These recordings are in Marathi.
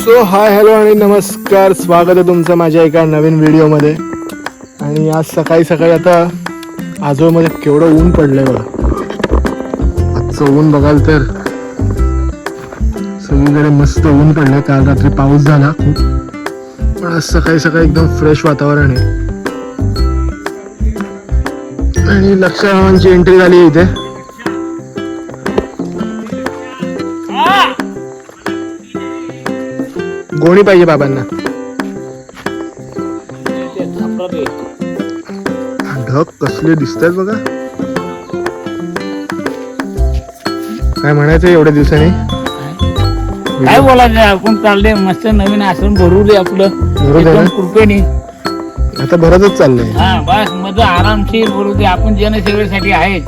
सो हाय हॅलो आणि नमस्कार, स्वागत आहे तुमचं माझ्या एका नवीन व्हिडिओमध्ये. आणि आज सकाळी सकाळी आता आजोळमध्ये केवढं ऊन पडलंय बघा. आजचं ऊन बघाल तर सगळीकडे मस्त ऊन पडलंय. काल रात्री पाऊस झाला खूप, पण आज सकाळी सकाळी एकदम फ्रेश वातावरण आहे. आणि लक्षांची एंट्री झाली इथे. गोणी पाहिजे बाबांना. ढग कसले दिसतात बघा. काय म्हणायचं एवढ्या दिवसांनी? काय बोलायचं, आपण चाललंय मस्त नवीन आश्रम भरू दे आपलं कृपेने. आता भरतच चाललंय. हा बस मग आरामशीर भरू दे. आपण जनसेवेसाठी आहेच.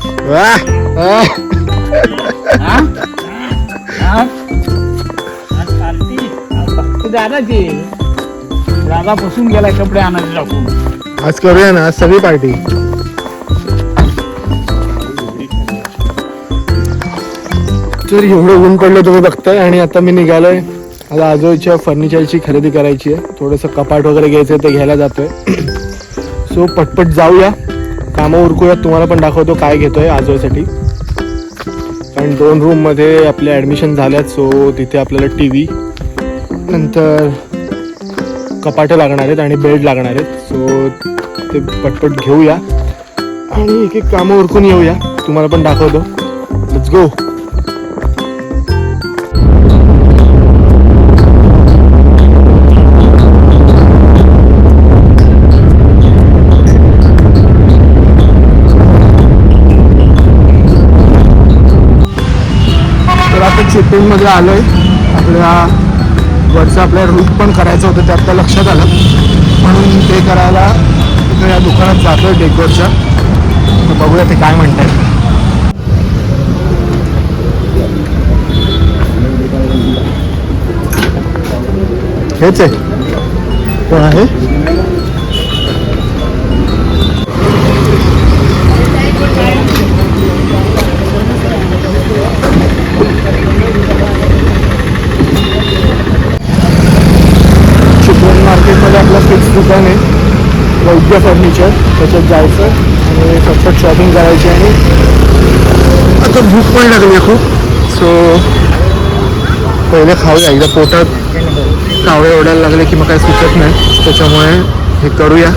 दादाची दादा बसून गेलाय कपडे आणायचे टाकून. आज करूया ना, आज सगळी पार्टी. तर एवढं ऊन पडलं तुम्ही बघताय. आणि आता मी निघालोय. आता आजोळच्या फर्निचरची खरेदी करायची आहे. थोडंसं कपाट वगैरे घ्यायचं ते घ्यायला जातोय. सो पटपट जाऊया, कामं उरकूया. तुम्हाला पण दाखवतो काय घेतोय आजोळसाठी. कारण 2 रूममध्ये आपले ॲडमिशन झाल्यात. सो तिथे आपल्याला TV, नंतर कपाटं लागणार आहेत आणि बेड लागणार आहेत. सो ते पटपट घेऊया आणि एक एक कामं उरकून येऊया. तुम्हाला पण दाखवतो. Let's go. तर आता चिपळूणमध्ये आलोय. आपल्या वरचं आपल्याला रूट पण करायचं होतं, ते आपल्या लक्षात आलं. म्हणून ते करायला या दुकानात जातोय डेकोरच्या. तर बघूया ते काय म्हणतात. हेच आहे कोण आहे? मार्केटमध्ये आपलं फिक्स दुकान आहे, वैद्य फर्निचर. त्याच्यात जायचं आणि फटफट शॉपिंग करायची. आणि आता भूक पण लागली आहे खूप. सो पहिले खाऊया. एकदा पोटात कावळे ओढायला लागले की मग काय सुचत नाही. त्याच्यामुळे हे करूया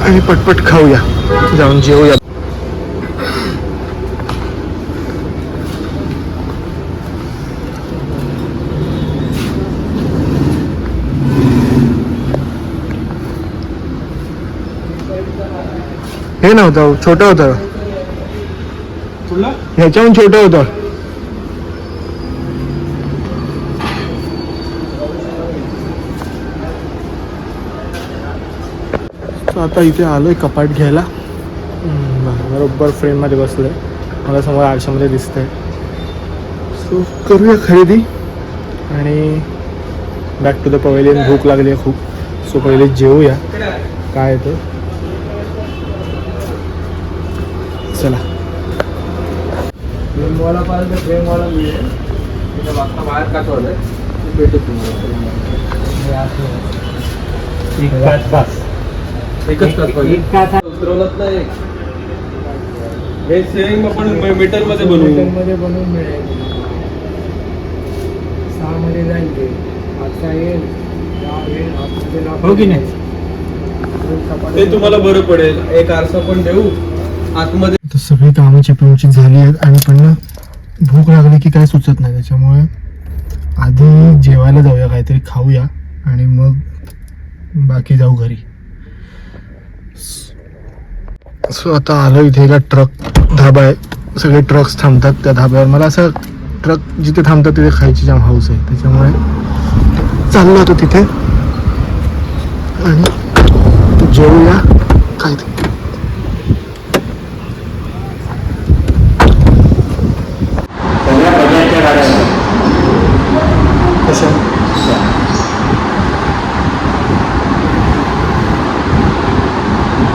आणि पटपट खाऊया, जाऊन जेवूया. हे नव्हतं, छोटं होतं. ह्याच्याहून छोटं होतं. आता इथे आलोय कपाट घ्यायला. बरोबर फ्रेममध्ये बसलोय. मला समोर आरशामध्ये दिसतंय. सो करूया खरेदी आणि बॅक टू द पवेलियन. भूक लागली आहे खूप. सो पहिले जेवूया. काय येतं चला. फ्रेमवाला पाहिजे तर फ्रेमवाला मिळेल. बाहेर काढवलं भेटत तुम्हाला. एकच उतरवलंच नाही. हे सेम आपण मीटरमध्ये बनवून मिळेल. 6 मध्ये जाईल ते. आता येईल हो की नाही? ते तुम्हाला बरं पडेल. एक आरसा पण देऊ आतमध्ये. तर सगळी कामं चिपळूणची झाली आहेत. आणि पण ना भूक लागली की काय सुचत नाही. त्याच्यामुळे आधी जेवायला जाऊया, काहीतरी खाऊया आणि मग बाकी जाऊ घरी. सो आता आलो इथे. एका ट्रक धाबा आहे. सगळे ट्रक्स थांबतात त्या धाब्यावर. मला असं ट्रक जिथे थांबतात तिथे खायची जाम हाऊस आहे. त्याच्यामुळे चाललो होतो तिथे आणि जेवूया काहीतरी.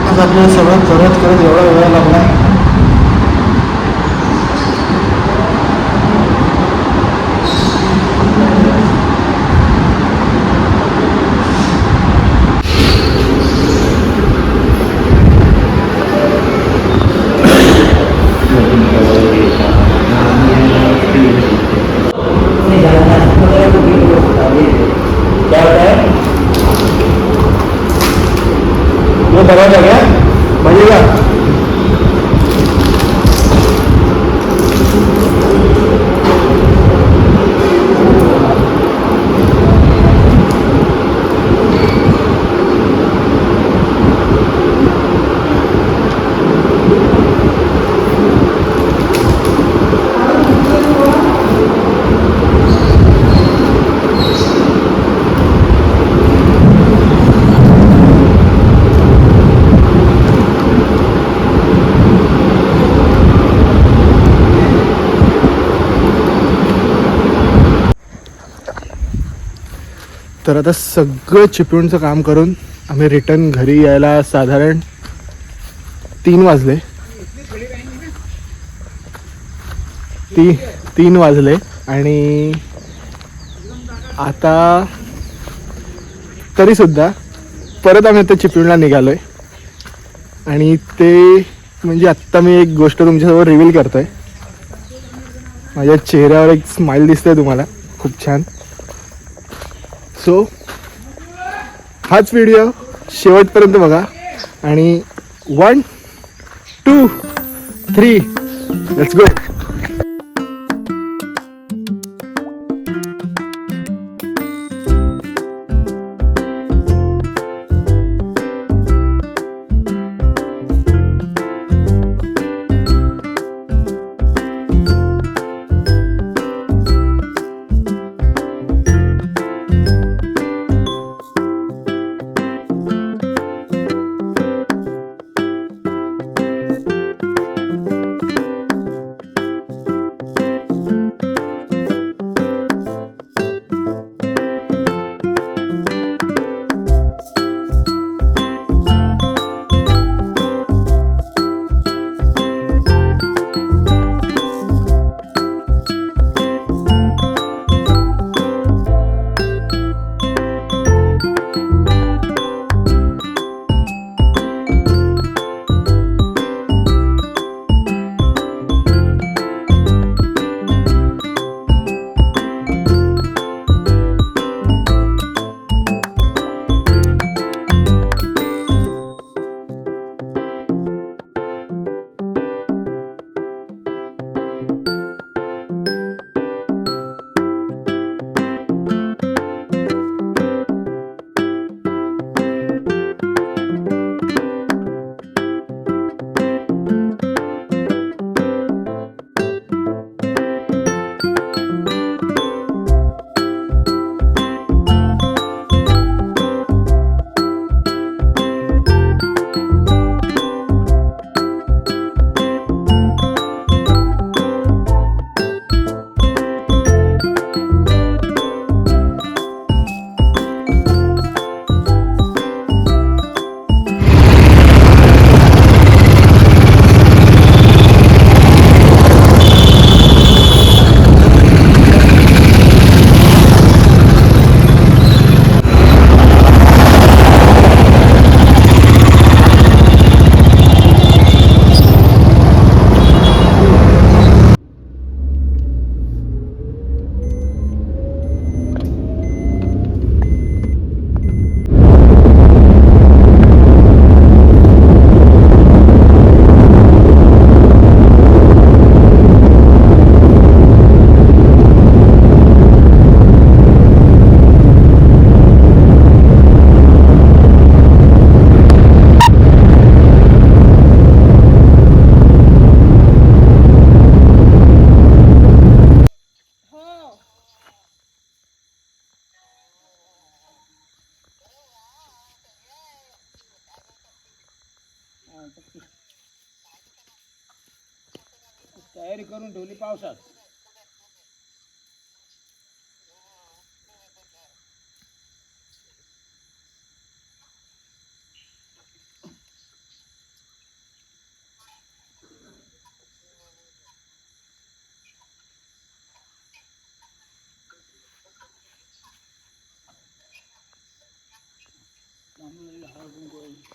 आज आपल्याला सगळं करत एवढा वेळ लागला. व्हिडिओ बघायला घ्या म्हणजे का तर आता सगळं चिपळूणचं काम करून आम्ही रिटर्न घरी यायला साधारण 3 वाजले. 3 वाजले आणि आता तरीसुद्धा परत आम्ही आता चिपळूणला निघालो आहे आणि ते म्हणजे आत्ता मी एक गोष्ट तुमच्यासमोर रिव्हील करतो आहे. माझ्या चेहऱ्यावर एक स्माईल दिसते तुम्हाला खूप छान. सो हाच व्हिडिओ शेवटपर्यंत बघा आणि 1 2 3 लेट्स गो. तयारी करून ठेवली पावसात. हळद